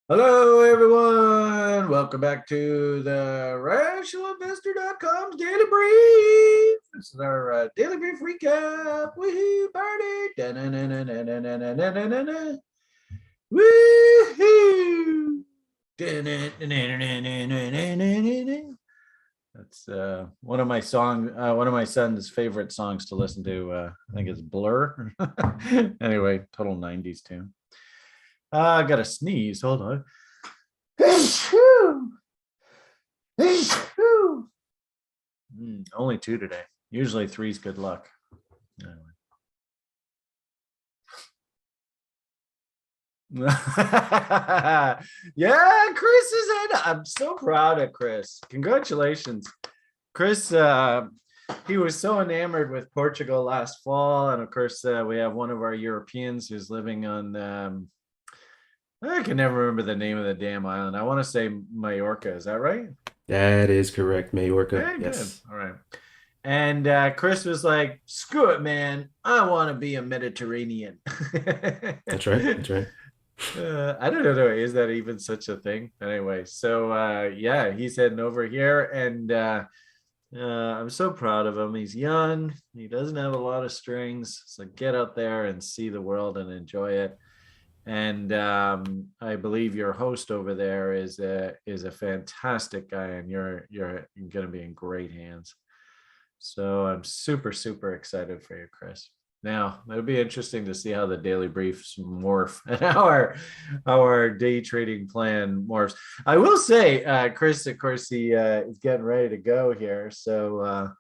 Hello, everyone. Welcome back to the RationalInvestor.com's Daily Brief. This is our Daily Brief recap. Woohoo, party. Da-na-na-na-na-na-na-na-na-na. Woohoo. Da-na-na-na-na-na-na-na-na. That's one of my son's favorite songs to listen to. I think it's Blur. Anyway, total 90s tune. I got to sneeze. Hold on. Only two today. Usually three's good luck. Anyway. Yeah, Chris is in. I'm so proud of Chris. Congratulations. Chris, he was so enamored with Portugal last fall. And of course, we have one of our Europeans who's living on I can never remember the name of the damn island. I want to say Mallorca. Is that right? That is correct, Majorca. Very good. Yes, All right. And Chris was like, screw it, man. I want to be a Mediterranean. that's right. That's right. I don't know. Is that even such a thing? Anyway, so yeah, he's heading over here. And I'm so proud of him. He's young. He doesn't have a lot of strings. So get out there and see the world and enjoy it. And I believe your host over there is a fantastic guy, and you're going to be in great hands. So I'm super excited for you, Chris. Now it'll be interesting to see how the daily briefs morph and how our day trading plan morphs. I will say, Chris, of course, he is getting ready to go here, so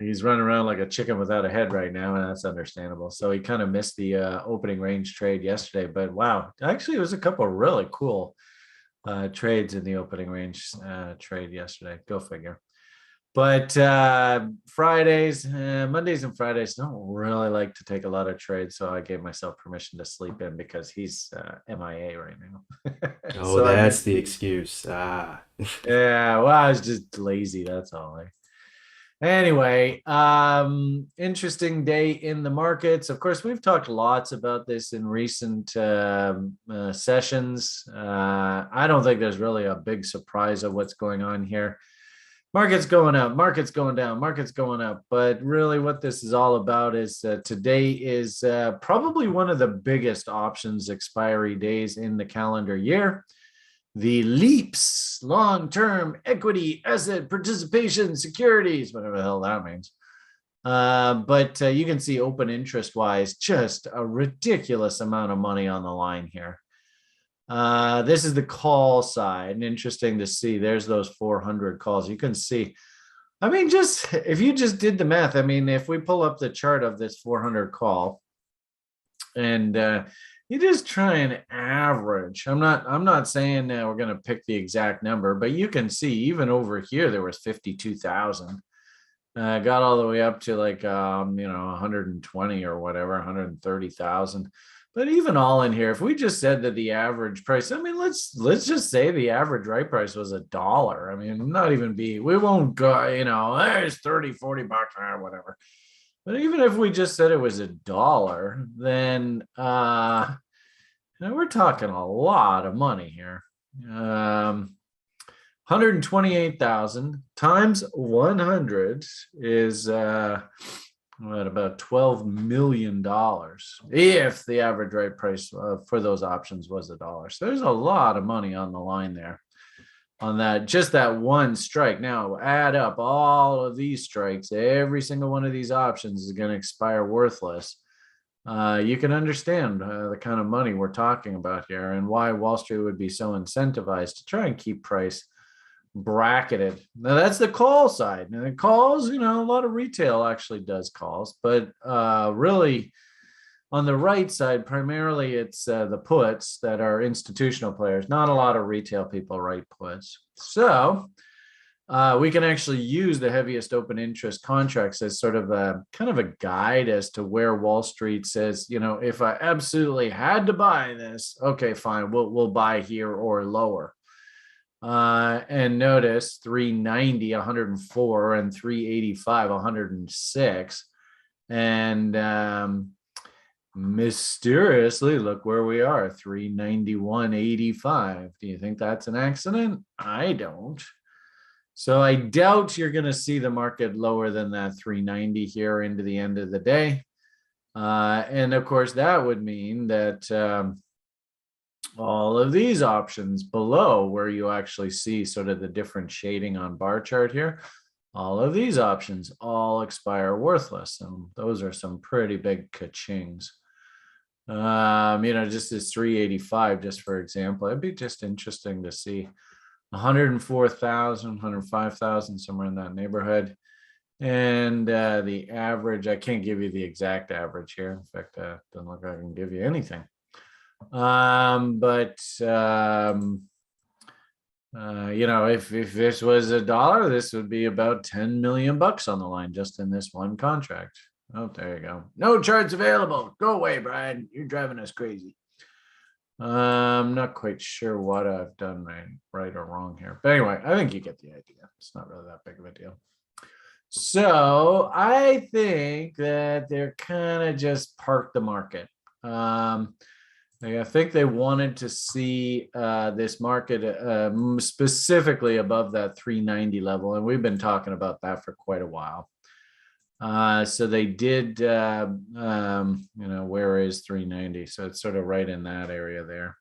he's running around like a chicken without a head right now, and that's understandable. So he kind of missed the opening range trade yesterday, but wow, actually, it was a couple of really cool trades in the opening range trade yesterday. Go figure. But Mondays and Fridays don't really like to take a lot of trades, so I gave myself permission to sleep in because he's MIA right now. Oh, So I that's missed. the excuse. Yeah, well, I was just lazy. That's all. Anyway, interesting day in the markets. Of course, we've talked lots about this in recent sessions. I don't think there's really a big surprise of what's going on here. Markets going up, markets going down, markets going up. But really, what this is all about is today is probably one of the biggest options expiry days in the calendar year. The LEAPS, long-term equity asset participation securities, whatever the hell that means. But you can see open interest wise, just a ridiculous amount of money on the line here. This is the call side, and interesting to see. There's those 400 calls. You can see. I mean, just if you just did the math, I mean, if we pull up the chart of this 400 call, and you just try and average. I'm not saying that we're going to pick the exact number, but you can see even over here there was 52,000. Got all the way up to like 120 or whatever, 130,000. But even all in here, if we just said that the average price, I mean, let's just say the average right price was $1. I mean, not even we won't go, there's 30, 40 bucks or whatever. But even if we just said it was $1, then we're talking a lot of money here. 128,000 times 100 is about $12 million if the average right price for those options was $1. So there's a lot of money on the line there on that, just that one strike. Now add up all of these strikes. Every single one of these options is going to expire worthless. You can understand the kind of money we're talking about here and why Wall Street would be so incentivized to try and keep price bracketed. Now that's the call side. And the calls, a lot of retail actually does calls, but really on the right side, primarily it's the puts that are institutional players. Not a lot of retail people write puts. So we can actually use the heaviest open interest contracts as sort of a kind of a guide as to where Wall Street says, if I absolutely had to buy this, okay, fine, we'll buy here or lower. And notice 390, 104, and 385, 106. And mysteriously, look where we are, 391.85. Do you think that's an accident? I don't. So I doubt you're going to see the market lower than that 390 here into the end of the day. And of course, that would mean that all of these options below, where you actually see sort of the different shading on bar chart here, all of these options all expire worthless. And those are some pretty big ka-chings. Just this 385, just for example, it'd be just interesting to see 104,000, 105,000, somewhere in that neighborhood. And the average, I can't give you the exact average here. In fact, doesn't look like I can give you anything. If this was $1, this would be about 10 million bucks on the line just in this one contract. Oh, there you go. No charts available. Go away, Brian. You're driving us crazy. I'm not quite sure what I've done right or wrong here. But anyway, I think you get the idea. It's not really that big of a deal. So I think that they're kind of just parked the market. I think they wanted to see this market specifically above that 390 level. And we've been talking about that for quite a while. So they did, where is 390? So it's sort of right in that area there.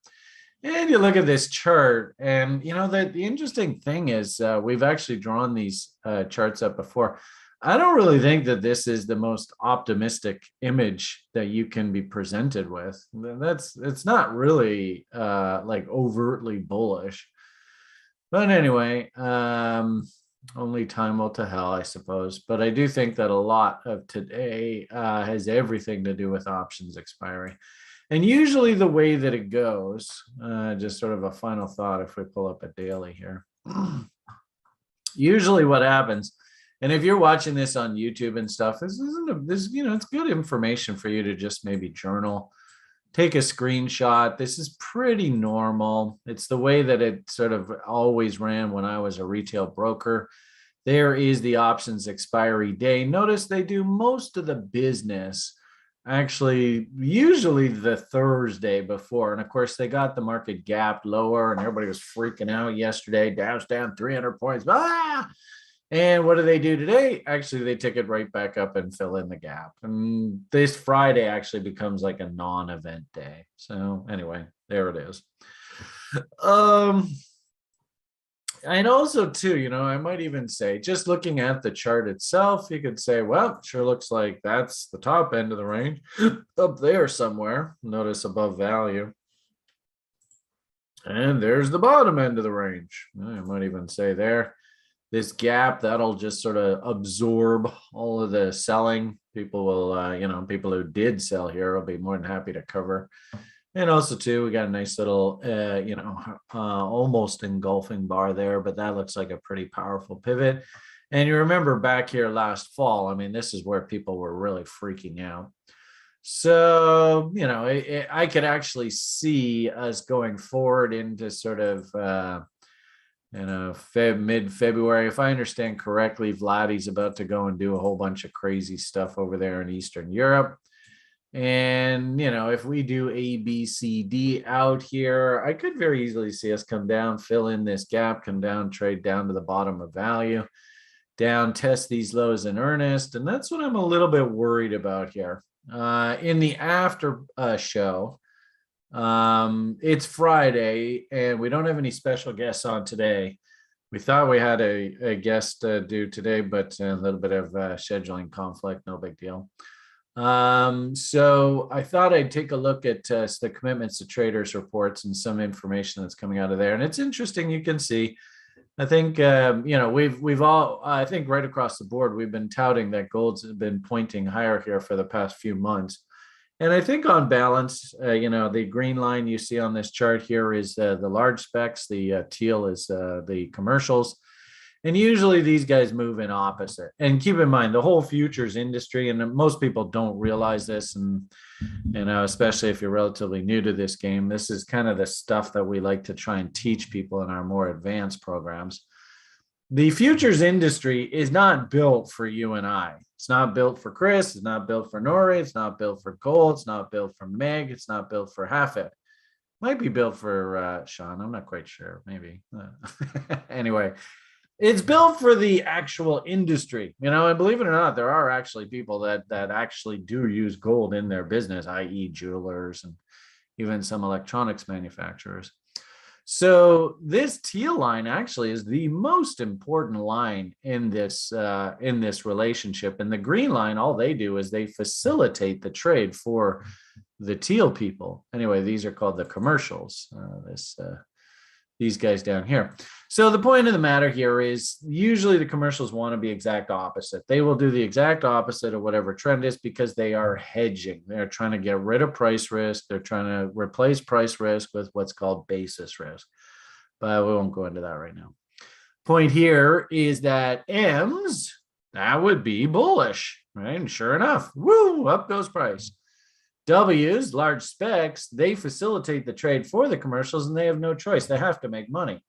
And you look at this chart, and the interesting thing is we've actually drawn these charts up before. I don't really think that this is the most optimistic image that you can be presented with. It's not really like overtly bullish. But anyway, only time will tell, I suppose. But I do think that a lot of today has everything to do with options expiry. And usually the way that it goes, just sort of a final thought if we pull up a daily here. Usually what happens, and if you're watching this on YouTube and stuff, this it's good information for you to just maybe journal, take a screenshot. This is pretty normal. It's the way that it sort of always ran when I was a retail broker. There is the options expiry day. Notice they do most of the business actually usually the Thursday before. And of course, they got the market gapped lower and everybody was freaking out yesterday. Dow's down 300 points. And what do they do today? Actually, they take it right back up and fill in the gap. And this Friday actually becomes like a non-event day. So anyway, there it is. And also too, I might even say, just looking at the chart itself, you could say, well, sure looks like that's the top end of the range up there somewhere. Notice above value. And there's the bottom end of the range. I might even say there. This gap, that'll just sort of absorb all of the selling. People will, people who did sell here will be more than happy to cover. And also too, we got a nice little, almost engulfing bar there, but that looks like a pretty powerful pivot. And you remember back here last fall, I mean, this is where people were really freaking out. So, I could actually see us going forward into sort of, mid-February. If I understand correctly, Vladdy's about to go and do a whole bunch of crazy stuff over there in Eastern Europe. And, if we do A, B, C, D out here, I could very easily see us come down, fill in this gap, come down, trade down to the bottom of value, down, test these lows in earnest. And that's what I'm a little bit worried about here. In the after show, it's Friday and we don't have any special guests on today. We thought we had a guest due today, but a little bit of scheduling conflict, no big deal. So I thought I'd take a look at the commitments to traders reports and some information that's coming out of there. And it's interesting. You can see, I think, we've all, I think right across the board, we've been touting that gold's been pointing higher here for the past few months. And I think on balance, the green line you see on this chart here is the large specs, the teal is the commercials. And usually these guys move in opposite. And keep in mind, the whole futures industry, and most people don't realize this, and especially if you're relatively new to this game, this is kind of the stuff that we like to try and teach people in our more advanced programs. The futures industry is not built for you and I. It's not built for Chris. It's not built for Nori. It's not built for Cole. It's not built for Meg. It's not built for Hafid. Might be built for Sean. I'm not quite sure. Maybe. Anyway, it's built for the actual industry, and believe it or not, there are actually people that actually do use gold in their business, i.e. jewelers and even some electronics manufacturers. So this teal line actually is the most important line in this relationship. And the green line, all they do is they facilitate the trade for the teal people. Anyway, these are called the commercials. These guys down here. So the point of the matter here is usually the commercials want to be exact opposite. They will do the exact opposite of whatever trend is because they are hedging. They're trying to get rid of price risk. They're trying to replace price risk with what's called basis risk. But we won't go into that right now. Point here is that M's, that would be bullish, right? And sure enough, woo, up goes price. W's, large specs, they facilitate the trade for the commercials and they have no choice. They have to make money.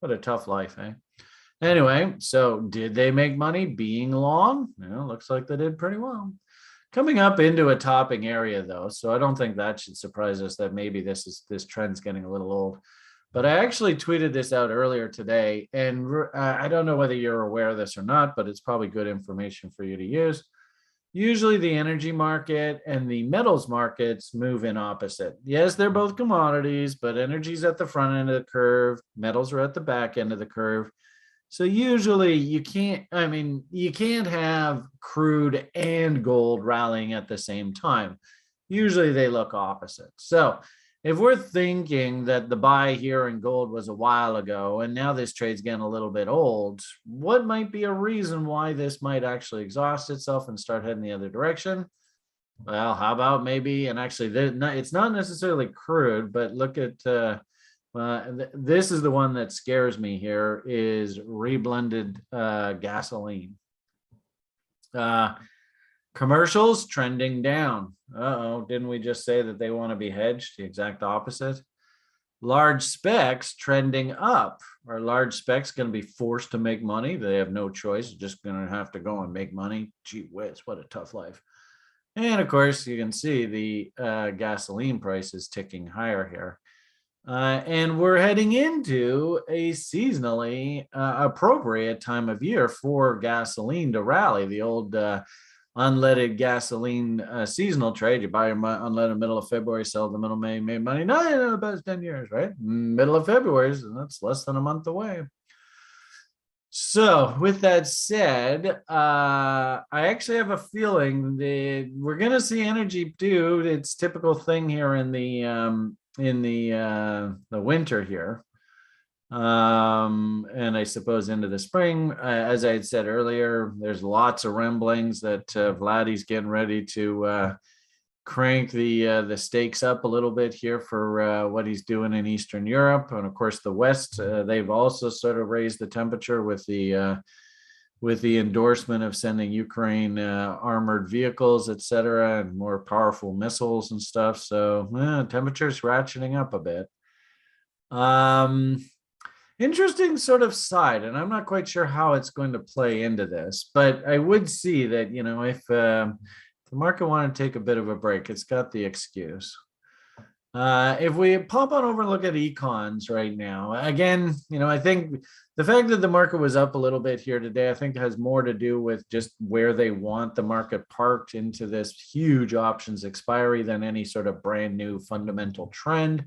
What a tough life, eh? Anyway, so did they make money being long? Looks like they did pretty well. Coming up into a topping area though, so I don't think that should surprise us that maybe this trend's getting a little old. But I actually tweeted this out earlier today, and I don't know whether you're aware of this or not, but it's probably good information for you to use. Usually the energy market and the metals markets move in opposite. Yes, they're both commodities, but energy's at the front end of the curve. Metals are at the back end of the curve. So usually you can't have crude and gold rallying at the same time. Usually they look opposite. So if we're thinking that the buy here in gold was a while ago and now this trade's getting a little bit old, what might be a reason why this might actually exhaust itself and start heading the other direction? Well, how about maybe, and actually it's not necessarily crude, but look at, this is the one that scares me here, is reblended gasoline. Commercials trending down. Didn't we just say that they want to be hedged? The exact opposite. Large specs trending up. Are large specs going to be forced to make money? They have no choice. They're just going to have to go and make money. Gee whiz, what a tough life. And of course, you can see the gasoline price is ticking higher here. And we're heading into a seasonally appropriate time of year for gasoline to rally. The old unleaded gasoline seasonal trade. You buy your unleaded middle of February, sell the middle of May, made money. No, about 10 years, right? Middle of February, and that's less than a month away. So with that said, I actually have a feeling that we're going to see energy do its typical thing here in the winter here. And I suppose into the spring, as I had said earlier, there's lots of rumblings that Vladdy's getting ready to crank the stakes up a little bit here for what he's doing in Eastern Europe. And of course, the West, they've also sort of raised the temperature with the endorsement of sending Ukraine armored vehicles, etc., and more powerful missiles and stuff. So temperature's ratcheting up a bit. Interesting sort of side, and I'm not quite sure how it's going to play into this, but I would see that, if the market wanted to take a bit of a break, it's got the excuse. If we pop on over and look at Econs right now, again, I think the fact that the market was up a little bit here today, I think has more to do with just where they want the market parked into this huge options expiry than any sort of brand new fundamental trend.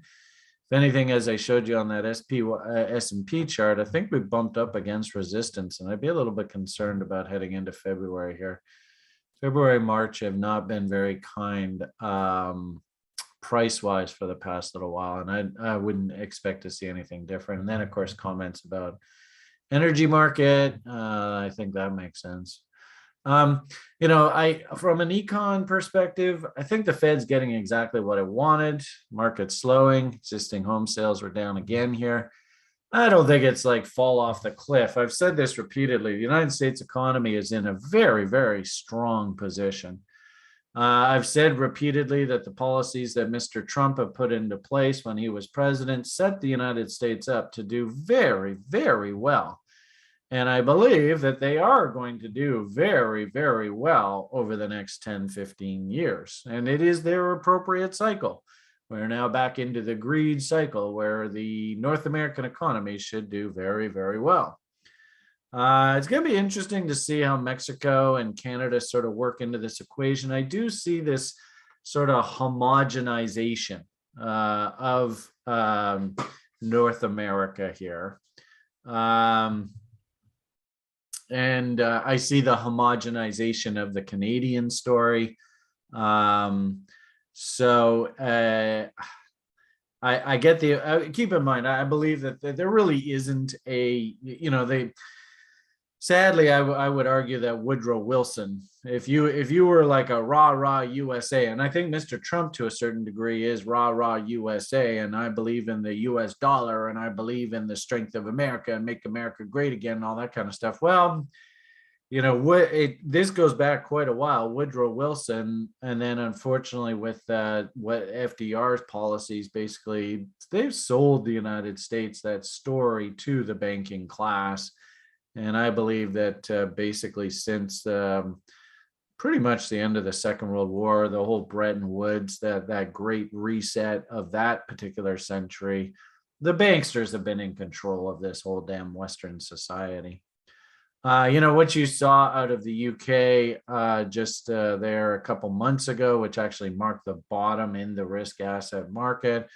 If anything, as I showed you on that S&P chart, I think we bumped up against resistance, and I'd be a little bit concerned about heading into February here. February, March have not been very kind price-wise for the past little while, and I wouldn't expect to see anything different. And then, of course, comments about energy market. I think that makes sense. From an econ perspective, I think the Fed's getting exactly what it wanted. Market's slowing. Existing home sales were down again here. I don't think it's like fall off the cliff. I've said this repeatedly. The United States economy is in a very, very strong position. I've said repeatedly that the policies that Mr. Trump have put into place when he was president set the United States up to do very, very well. And I believe that they are going to do very, very well over the next 10, 15 years. And it is their appropriate cycle. We're now back into the greed cycle where the North American economy should do very, very well. It's going to be interesting to see how Mexico and Canada sort of work into this equation. I do see this sort of homogenization of North America here. And I see the homogenization of the Canadian story. So I get keep in mind, I believe that there really isn't sadly, I would argue that Woodrow Wilson, if you were like a rah USA, and I think Mr. Trump to a certain degree is rah USA, and I believe in the US dollar, and I believe in the strength of America and make America great again, and all that kind of stuff. Well, this goes back quite a while. Woodrow Wilson, and then unfortunately with what FDR's policies, basically they've sold the United States, that story, to the banking class. And I believe that basically since pretty much the end of the Second World War, the whole Bretton Woods, that great reset of that particular century, the banksters have been in control of this whole damn Western society. What you saw out of the UK just there a couple months ago, which actually marked the bottom in the risk asset market,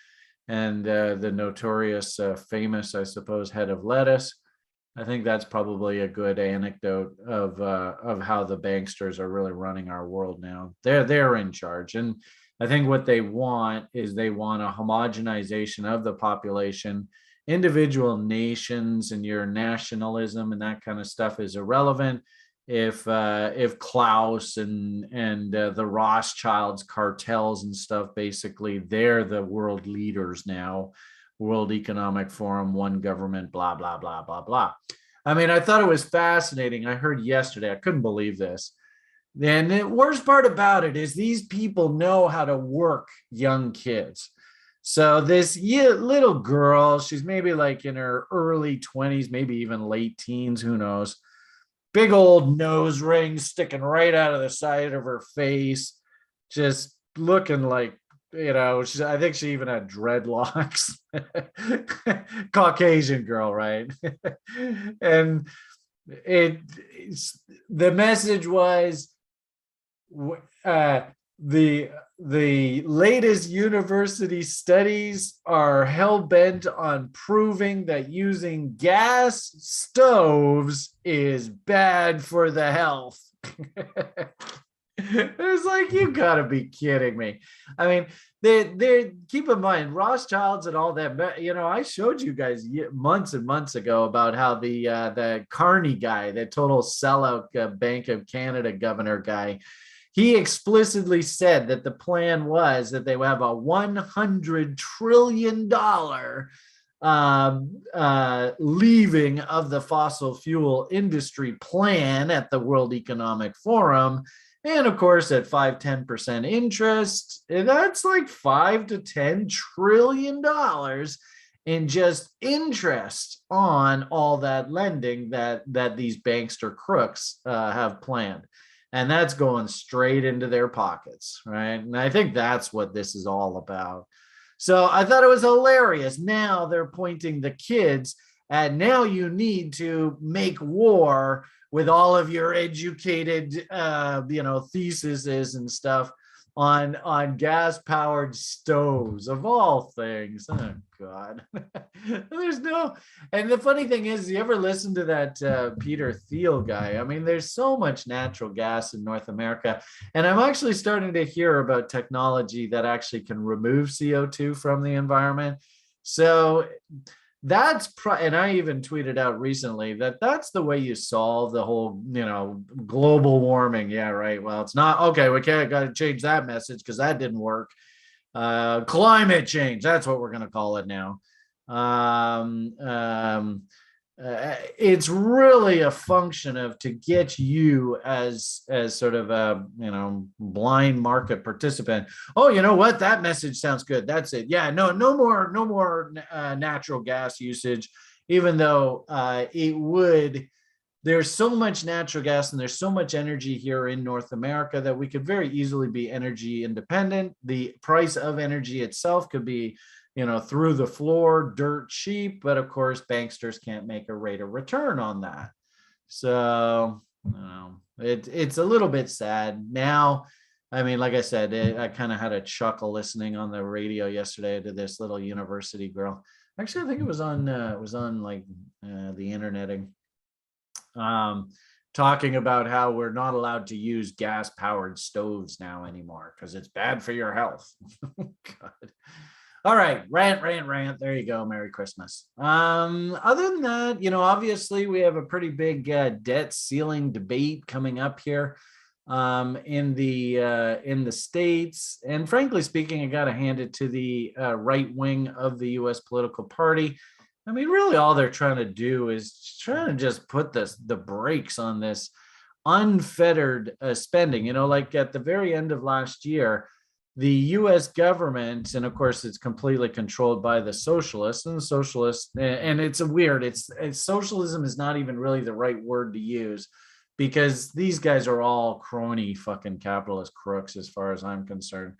and the notorious famous, I suppose, head of lettuce. I think that's probably a good anecdote of how the banksters are really running our world now. They're in charge, and I think what they want is they want a homogenization of the population. Individual nations and your nationalism and that kind of stuff is irrelevant if Klaus and the Rothschilds cartels and stuff, basically they're the world leaders now. World Economic Forum, one government, blah, blah, blah, blah, blah. I mean, I thought it was fascinating. I heard yesterday, I couldn't believe this. And the worst part about it is these people know how to work young kids. So this little girl, she's maybe like in her early 20s, maybe even late teens, who knows. Big old nose ring sticking right out of the side of her face, just looking like, I think she even had dreadlocks. Caucasian girl, right? And the message was the latest university studies are hell-bent on proving that using gas stoves is bad for the health. It's like, you gotta be kidding me. I mean, they keep in mind Rothschilds and all that. I showed you guys months and months ago about how the Carney guy, the total sellout Bank of Canada governor guy, he explicitly said that the plan was that they would have a $100 trillion leaving of the fossil fuel industry plan at the World Economic Forum. And of course, at 5-10% interest, that's like $5 to $10 trillion in just interest on all that lending that these bankster crooks have planned. And that's going straight into their pockets, right? And I think that's what this is all about. So I thought it was hilarious. Now they're pointing the kids at, now you need to make war with all of your educated, theses and stuff on gas-powered stoves, of all things. Oh, God. There's no... And the funny thing is, you ever listen to that Peter Thiel guy? I mean, there's so much natural gas in North America. And I'm actually starting to hear about technology that actually can remove CO2 from the environment. So... and I even tweeted out recently that that's the way you solve the whole, global warming. Yeah, right. Well, it's not. Okay, we got to change that message because that didn't work. Climate change. That's what we're going to call it now. It's really a function of to get you as sort of a blind market participant. Oh, you know what? That message sounds good. That's it. Yeah, no more natural gas usage, even though it would there's so much natural gas and there's so much energy here in North America that we could very easily be energy independent. The price of energy itself could be, through the floor, dirt cheap, but of course, banksters can't make a rate of return on that. So, it's a little bit sad now. I mean, like I said, I kind of had a chuckle listening on the radio yesterday to this little university girl. Actually, I think it was on like the interneting, um, talking about how we're not allowed to use gas powered stoves now anymore because it's bad for your health. God. All right, rant. There you go. Merry Christmas. Other than that, obviously we have a pretty big debt ceiling debate coming up here in the States. And frankly speaking, I got to hand it to the right wing of the U.S. political party. I mean, really, all they're trying to do is trying to just put the brakes on this unfettered spending. Like at the very end of last year, the U.S. government, and of course, it's completely controlled by the socialists, and it's socialism is not even really the right word to use, because these guys are all crony fucking capitalist crooks as far as I'm concerned.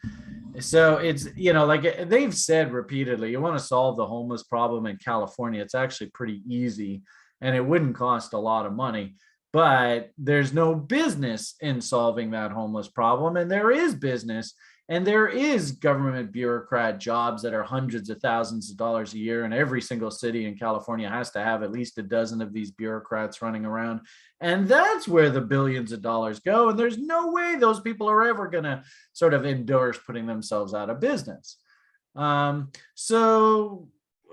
So it's, like they've said repeatedly, you want to solve the homeless problem in California, it's actually pretty easy and it wouldn't cost a lot of money, but there's no business in solving that homeless problem. And there is business, and there is government bureaucrat jobs that are hundreds of thousands of dollars a year. And every single city in California has to have at least a dozen of these bureaucrats running around. And that's where the billions of dollars go. And there's no way those people are ever going to sort of endorse putting themselves out of business.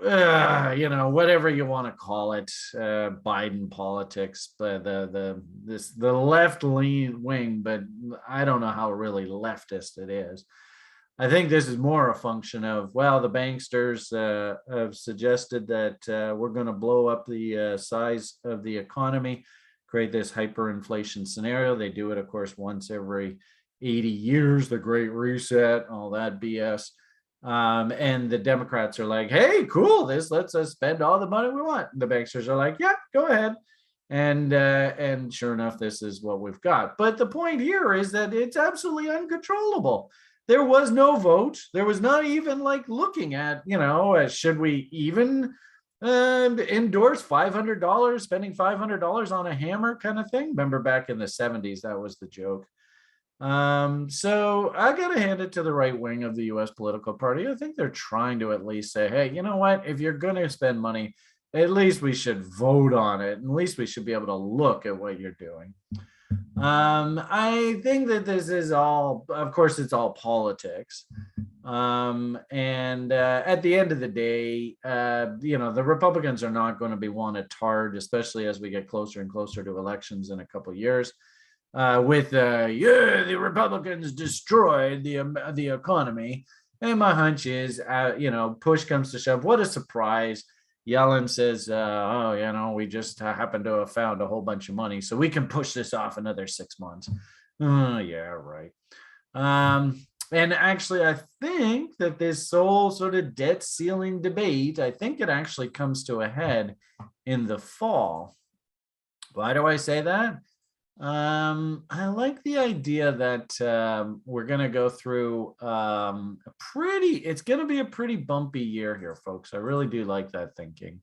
Whatever you want to call it, Biden politics, the left lean wing, but I don't know how really leftist it is. I think this is more a function of, well, the banksters have suggested that we're going to blow up the size of the economy, create this hyperinflation scenario. They do it, of course, once every 80 years, the Great Reset, all that BS. And the Democrats are like, hey, cool, let's spend all the money we want. The banksters are like, yeah, go ahead. And sure enough, this is what we've got. But the point here is that it's absolutely uncontrollable. There was no vote. There was not even like looking at, should we even endorse $500, spending $500 on a hammer kind of thing? Remember back in the 70s, that was the joke. So I got to hand it to the right wing of the U.S. political party. I think they're trying to at least say, hey, you know what? If you're going to spend money, at least we should vote on it. At least we should be able to look at what you're doing. I think that this is all, of course, it's all politics. And at the end of the day, the Republicans are not going to be won at tard, especially as we get closer and closer to elections in a couple of years. The Republicans destroyed the economy. And my hunch is, push comes to shove. What a surprise. Yellen says, we just happen to have found a whole bunch of money, so we can push this off another 6 months. Yeah, right. And actually, I think that this whole sort of debt ceiling debate, I think it actually comes to a head in the fall. Why do I say that? I like the idea that we're going to go through it's going to be a pretty bumpy year here, folks. I really do like that thinking.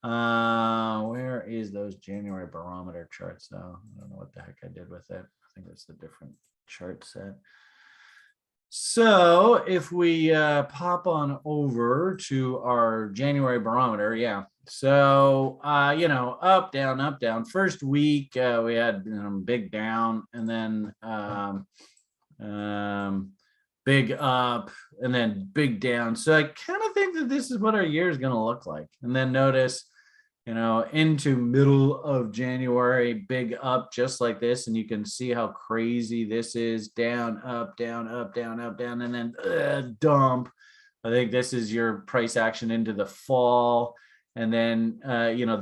Where is those January barometer charts though? I don't know what the heck I did with it. I think it's a different chart set. So if we pop on over to our January barometer, yeah. So, up, down. First week, we had big down, and then big up, and then big down. So I kind of think that this is what our year is going to look like. And then notice, into middle of January, big up just like this. And you can see how crazy this is. Down, up, down, and then dump. I think this is your price action into the fall. And then,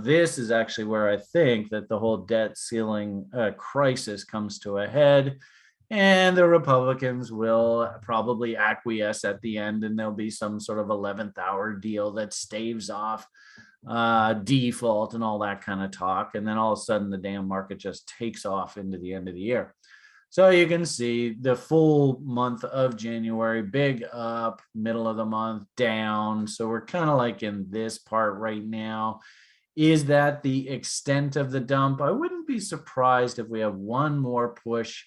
this is actually where I think that the whole debt ceiling crisis comes to a head. And the Republicans will probably acquiesce at the end, and there'll be some sort of 11th hour deal that staves off default and all that kind of talk. And then all of a sudden the damn market just takes off into the end of the year. So you can see the full month of January, big up, middle of the month down. So we're kind of like in this part right now. Is that the extent of the dump? I wouldn't be surprised if we have one more push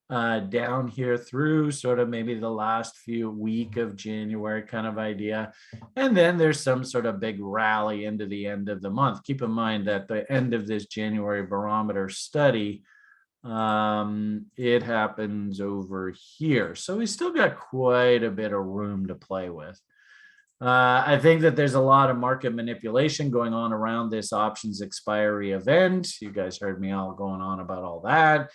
down here through sort of maybe the last few week of January kind of idea. And then there's some sort of big rally into the end of the month. Keep in mind that the end of this January barometer study, it happens over here. So we still got quite a bit of room to play with. I think that there's a lot of market manipulation going on around this options expiry event. You guys heard me all going on about all that.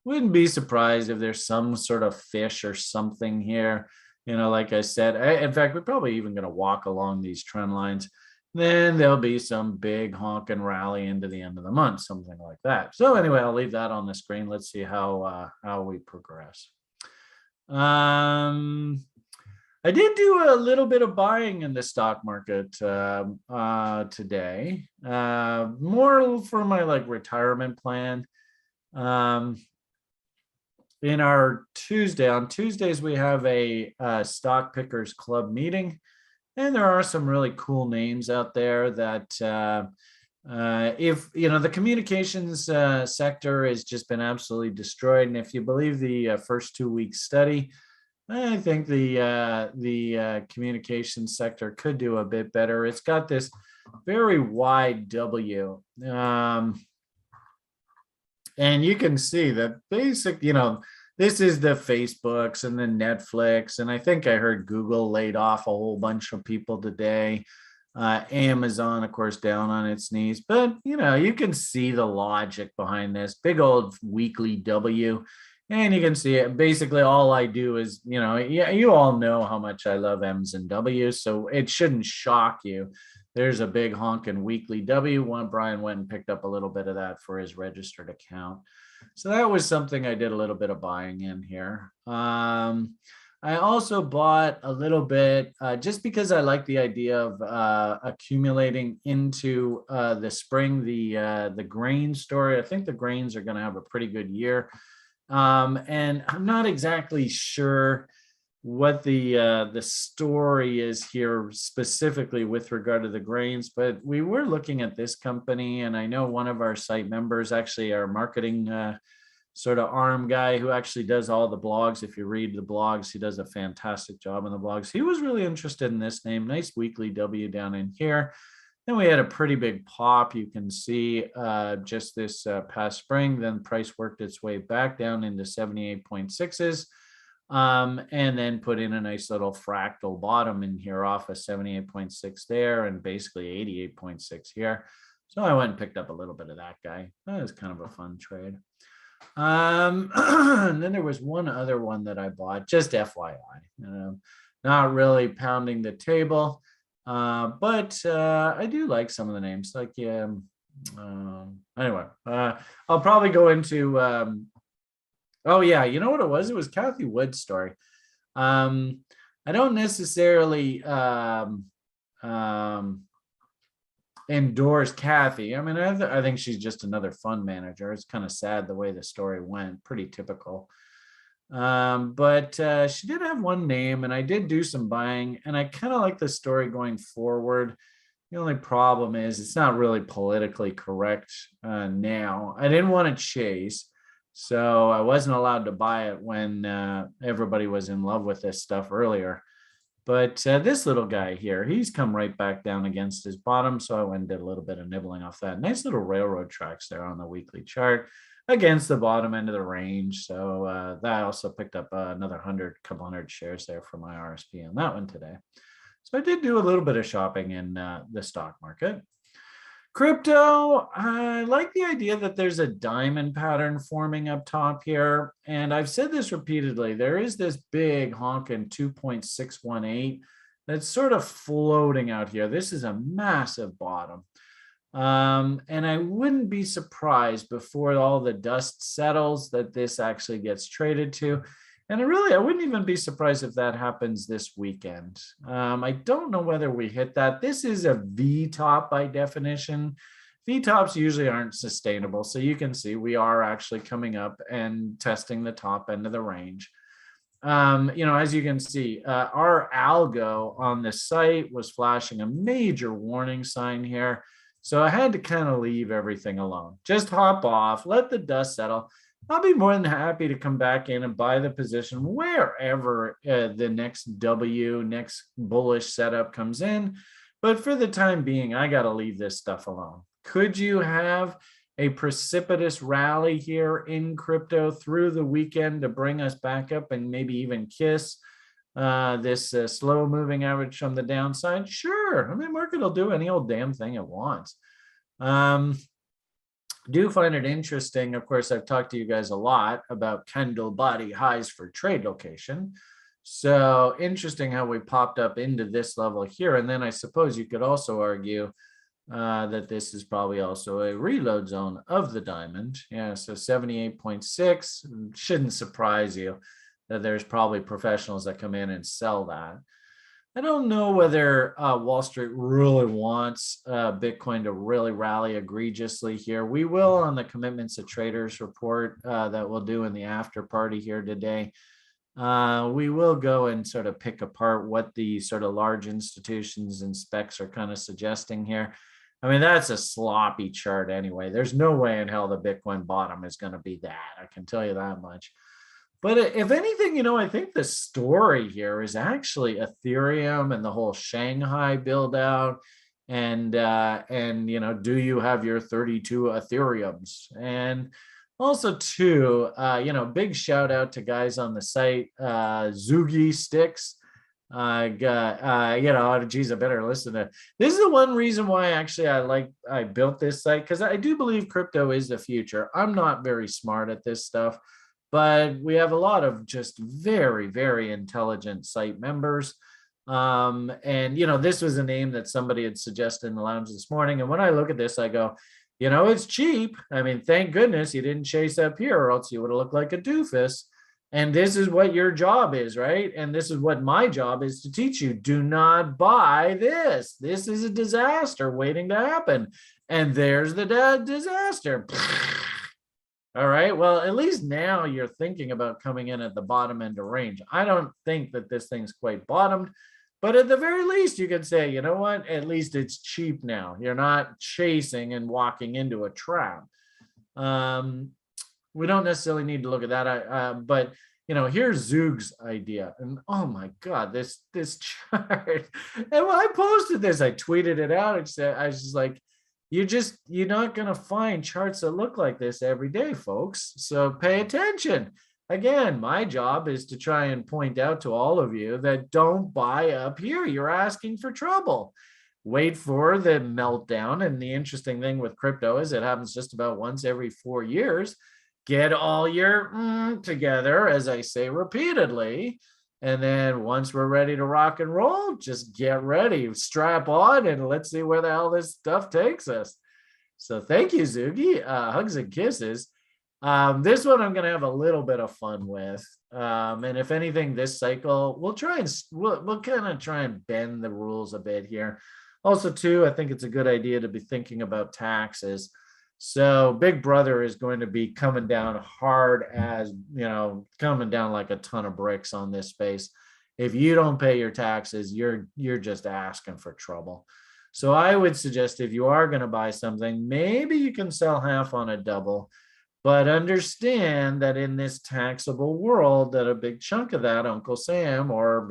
Wouldn't be surprised if there's some sort of fish or something here. Like I said, in fact, we're probably even going to walk along these trend lines. Then there'll be some big honking rally into the end of the month, something like that. So anyway, I'll leave that on the screen. Let's see how we progress. I did do a little bit of buying in the stock market today, more for my retirement plan. In our on Tuesdays, we have a stock pickers club meeting, and there are some really cool names out there that if the communications sector has just been absolutely destroyed, and if you believe the first 2 week study, I think the communications sector could do a bit better. It's got this very wide W. And you can see that this is the Facebooks and the Netflix. And I think I heard Google laid off a whole bunch of people today. Amazon, of course, down on its knees. But, you can see the logic behind this big old weekly W. And you can see it. Basically, all I do is, you all know how much I love M's and W's, so it shouldn't shock you. There's a big honking weekly W. Brian went and picked up a little bit of that for his registered account. So that was something I did a little bit of buying in here. I also bought a little bit just because I like the idea of accumulating into the spring, the grain story. I think the grains are going to have a pretty good year. And I'm not exactly sure what the story is here specifically with regard to the grains, but we were looking at this company, and I know one of our site members, actually our marketing sort of arm guy who actually does all the blogs. If you read the blogs, he does a fantastic job on the blogs. He was really interested in this name. Nice weekly W down in here. Then we had a pretty big pop. You can see just this past spring. Then price worked its way back down into 78.6s, and then put in a nice little fractal bottom in here off of 78.6 there, and basically 88.6 here. So I went and picked up a little bit of that guy. That was kind of a fun trade. And then there was one other one that I bought, just FYI. Not really pounding the table. But I do like some of the names. Anyway, I'll probably go into. Oh yeah, you know what it was? It was Kathy Wood's story. I don't necessarily endorse Kathy. I mean, I think she's just another fund manager. It's kind of sad the way the story went. Pretty typical. But she did have one name, and I did do some buying, and I kind of like the story going forward. The only problem is it's not really politically correct now. I didn't want to chase, so I wasn't allowed to buy it when everybody was in love with this stuff earlier. But this little guy here, he's come right back down against his bottom, so I went and did a little bit of nibbling off that. Nice little railroad tracks there on the weekly chart against the bottom end of the range. So that also picked up another couple hundred shares there for my RSP on that one today. So I did do a little bit of shopping in the stock market. Crypto, I like the idea that there's a diamond pattern forming up top here. And I've said this repeatedly. There is this big honking 2.618 that's sort of floating out here. This is a massive bottom. And I wouldn't be surprised before all the dust settles that this actually gets traded to. And I wouldn't even be surprised if that happens this weekend. I don't know whether we hit that. This is a V top by definition. V tops usually aren't sustainable. So you can see we are actually coming up and testing the top end of the range. As you can see, our algo on the site was flashing a major warning sign here. So I had to kind of leave everything alone. Just hop off, let the dust settle. I'll be more than happy to come back in and buy the position wherever the next bullish setup comes in. But for the time being, I got to leave this stuff alone. Could you have a precipitous rally here in crypto through the weekend to bring us back up and maybe even kiss this slow moving average from the downside? Sure. I mean, market will do any old damn thing it wants. Do find it interesting. Of course, I've talked to you guys a lot about candle body highs for trade location. So interesting how we popped up into this level here. And then I suppose you could also argue that this is probably also a reload zone of the diamond. Yeah, so 78.6 shouldn't surprise you that there's probably professionals that come in and sell that. I don't know whether Wall Street really wants Bitcoin to really rally egregiously here. We will on the commitments to traders report that we'll do in the after party here today. We will go and sort of pick apart what the sort of large institutions and specs are kind of suggesting here. I mean, that's a sloppy chart anyway. There's no way in hell the Bitcoin bottom is going to be that. I can tell you that much. But if anything, I think the story here is actually Ethereum and the whole Shanghai build out. And do you have your 32 Ethereums? And also too, big shout out to guys on the site, Zugi Sticks. Geez, I better listen to. This is the one reason why actually I built this site, because I do believe crypto is the future. I'm not very smart at this stuff, but we have a lot of just very, very intelligent site members. This was a name that somebody had suggested in the lounge this morning. And when I look at this, I go, it's cheap. I mean, thank goodness you didn't chase up here, or else you would have looked like a doofus. And this is what your job is, right? And this is what my job is to teach you. Do not buy this. This is a disaster waiting to happen. And there's the disaster. All right. Well, at least now you're thinking about coming in at the bottom end of range. I don't think that this thing's quite bottomed, but at the very least, you can say, you know what? At least it's cheap now. You're not chasing and walking into a trap. We don't necessarily need to look at that, but here's Zug's idea, and oh my God, this chart. And when I posted this, I tweeted it out and said, I was just like, you're not gonna find charts that look like this every day, folks. So pay attention. Again, my job is to try and point out to all of you that don't buy up here. You're asking for trouble. Wait for the meltdown. And the interesting thing with crypto is it happens just about once every 4 years. Get all your together, as I say repeatedly. And then once we're ready to rock and roll, just get ready, strap on, and let's see where the hell this stuff takes us. So thank you, Zugi. Hugs and kisses. This one I'm going to have a little bit of fun with. And if anything, this cycle, we'll kind of try and bend the rules a bit here. Also, too, I think it's a good idea to be thinking about taxes. So Big Brother is going to be coming down hard coming down like a ton of bricks on this space. If you don't pay your taxes, you're just asking for trouble. So I would suggest if you are going to buy something, maybe you can sell half on a double, but understand that in this taxable world, that a big chunk of that, Uncle Sam or,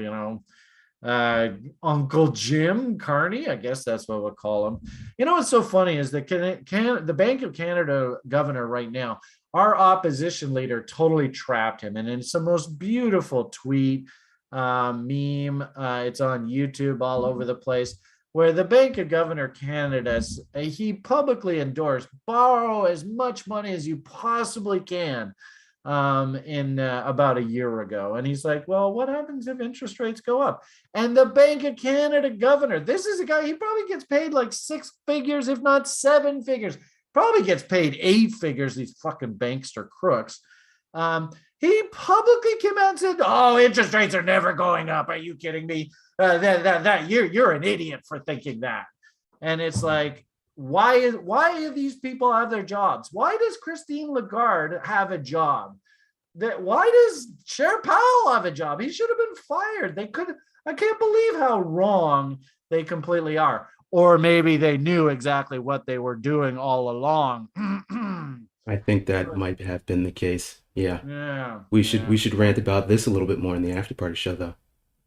Uncle Jim Carney, I guess that's what we'll call him. What's so funny is that the Bank of Canada governor right now, our opposition leader totally trapped him. And it's the most beautiful tweet, meme. It's on YouTube all over the place, where the Bank of Governor Canada, he publicly endorsed, borrow as much money as you possibly can in about a year ago. And he's like, well, what happens if interest rates go up? And the Bank of Canada governor, this is a guy, he probably gets paid like 6 figures, if not 7 figures, probably gets paid 8 figures, these fucking bankster crooks. He publicly came out and said, "Oh, interest rates are never going up. Are you kidding me? That you're an idiot for thinking that." And it's like, why do these people have their jobs? Why does Christine Lagarde have a job? Why does Chair Powell have a job? He should have been fired. They could. I can't believe how wrong they completely are. Or maybe they knew exactly what they were doing all along. I think that might have been the case. Yeah. Yeah, We yeah. should rant about this a little bit more in the after party show though.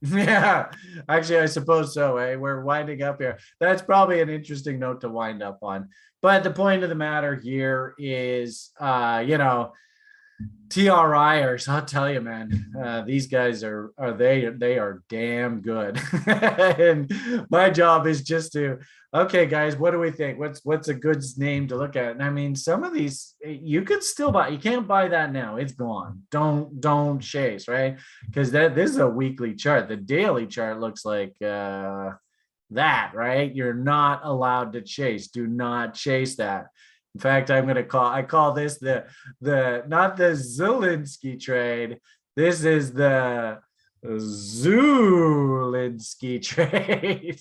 Yeah, actually, I suppose so. We're winding up here. That's probably an interesting note to wind up on. But the point of the matter here is, TRIers, I'll tell you, man, these guys they are damn good. And my job is just to, okay, guys, what do we think? What's a good name to look at? And I mean, some of these you could still buy. You can't buy that now. It's gone. Don't chase, right? Because this is a weekly chart. The daily chart looks like that, right? You're not allowed to chase. Do not chase that. In fact, I call this the not the Zelensky trade. This is the Zulinsky trade.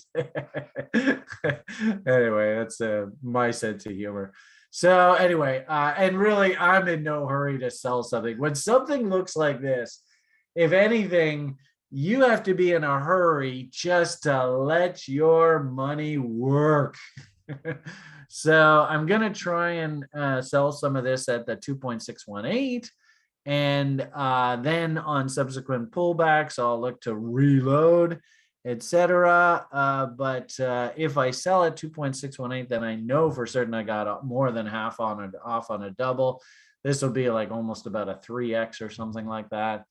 Anyway, that's my sense of humor. So anyway, and really, I'm in no hurry to sell something. When something looks like this, if anything, you have to be in a hurry just to let your money work. So I'm going to try and sell some of this at the 2.618. And then on subsequent pullbacks, I'll look to reload, etc. But if I sell at 2.618, then I know for certain I got more than half off on a double. This will be like almost about a 3x or something like that.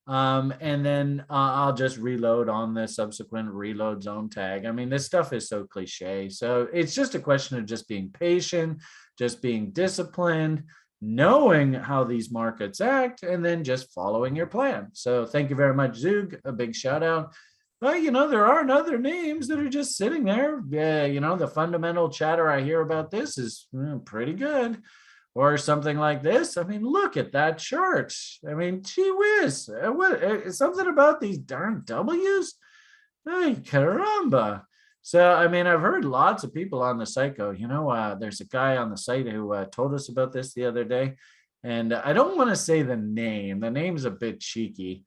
And then I'll just reload on the subsequent reload zone tag. I mean, this stuff is so cliche. So it's just a question of just being patient, just being disciplined, knowing how these markets act, and then just following your plan. So thank you very much, Zug. A big shout out. But, there are other names that are just sitting there. Yeah, the fundamental chatter I hear about this is pretty good. Or something like this. I mean, look at that chart. I mean, gee whiz. Something about these darn W's? Ay, caramba. So, I mean, I've heard lots of people on the site go, there's a guy on the site who told us about this the other day. And I don't want to say the name. The name's a bit cheeky.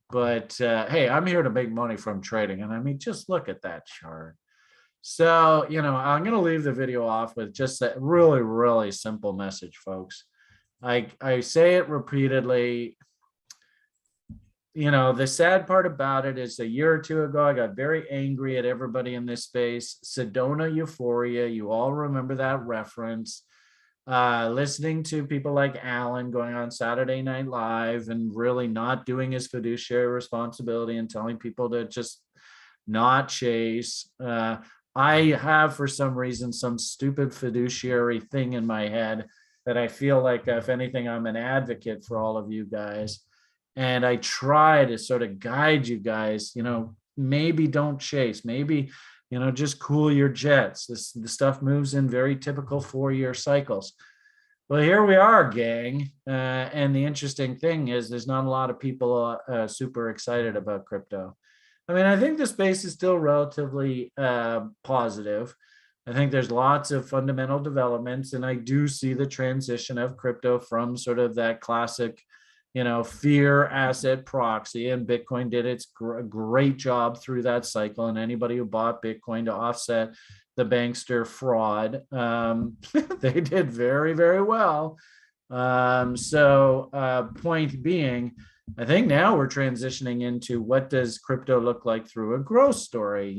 But, hey, I'm here to make money from trading. And I mean, just look at that chart. So, I'm going to leave the video off with just a really, really simple message, folks. I say it repeatedly. The sad part about it is a year or two ago, I got very angry at everybody in this space. Sedona Euphoria, you all remember that reference. Listening to people like Alan going on Saturday Night Live and really not doing his fiduciary responsibility and telling people to just not chase. I have, for some reason, some stupid fiduciary thing in my head that I feel like, if anything, I'm an advocate for all of you guys. And I try to sort of guide you guys, maybe don't chase, maybe, just cool your jets. The stuff moves in very typical 4-year cycles. Well, here we are, gang. And the interesting thing is there's not a lot of people super excited about crypto. I mean, I think the space is still relatively positive. I think there's lots of fundamental developments, and I do see the transition of crypto from sort of that classic, fear asset proxy, and Bitcoin did its great job through that cycle. And anybody who bought Bitcoin to offset the bankster fraud, they did very, very well. Point being, I think now we're transitioning into what does crypto look like through a growth story.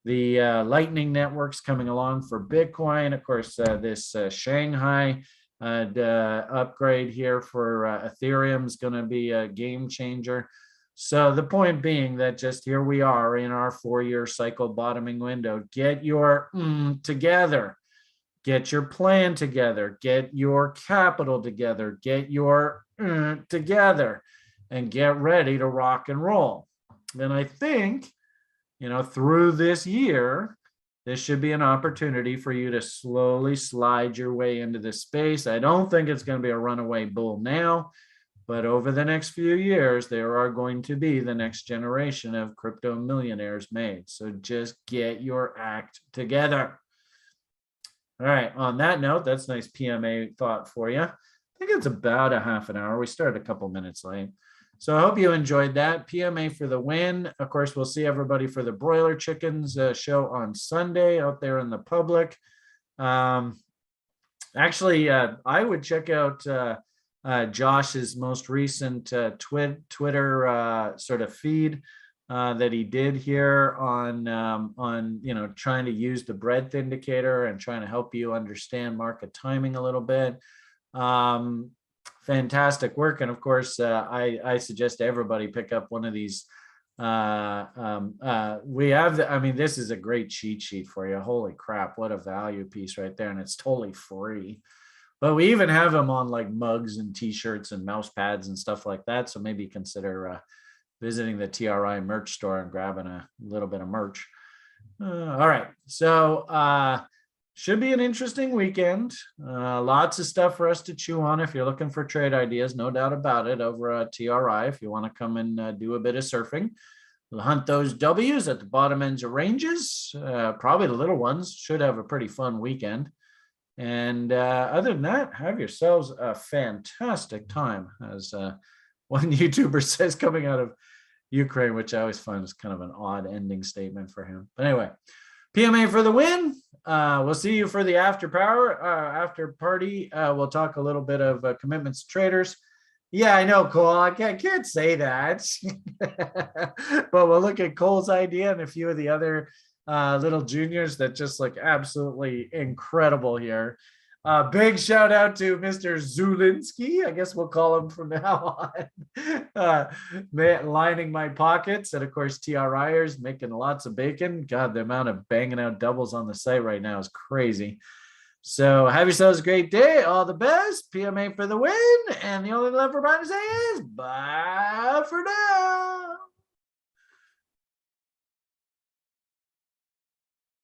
The Lightning Network's coming along for Bitcoin. Of course, this Shanghai upgrade here for Ethereum is going to be a game changer. So the point being that just here we are in our 4-year cycle bottoming window. Get your together. Get your plan together, get your capital together, get your together, and get ready to rock and roll. And I think, through this year, this should be an opportunity for you to slowly slide your way into this space. I don't think it's going to be a runaway bull now, But over the next few years, there are going to be the next generation of crypto millionaires made. So just get your act together. All right. On that note, that's nice PMA thought for you. I think it's about a half an hour. We started a couple minutes late. So I hope you enjoyed that. PMA for the win. Of course, we'll see everybody for the Broiler Chickens show on Sunday out there in the public. Actually, I would check out Josh's most recent Twitter sort of feed that he did here on trying to use the breadth indicator and trying to help you understand market timing a little bit. Fantastic work, and of course, I suggest everybody pick up one of these. We have this is a great cheat sheet for you. Holy crap, what a value piece right there, and it's totally free. But we even have them on like mugs and t-shirts and mouse pads and stuff like that. So maybe consider visiting the TRI merch store and grabbing a little bit of merch. All right. So should be an interesting weekend. Lots of stuff for us to chew on if you're looking for trade ideas, no doubt about it, over at TRI. If you want to come and do a bit of surfing, we'll hunt those W's at the bottom ends of ranges. Probably the little ones. Should have a pretty fun weekend. And other than that, have yourselves a fantastic time, as one YouTuber says, coming out of Ukraine, which I always find is kind of an odd ending statement for him. But anyway, PMA for the win. We'll see you for the after party. We'll talk a little bit of commitments to traders. Yeah, I know, Cole. I can't say that. But we'll look at Cole's idea and a few of the other little juniors that just look absolutely incredible here. Big shout out to Mr. Zulinski. I guess we'll call him from now on. Lining my pockets. And of course, TRIers making lots of bacon. God, the amount of banging out doubles on the site right now is crazy. So have yourselves a great day. All the best. PMA for the win. And the only thing left for everybody to say is bye for now.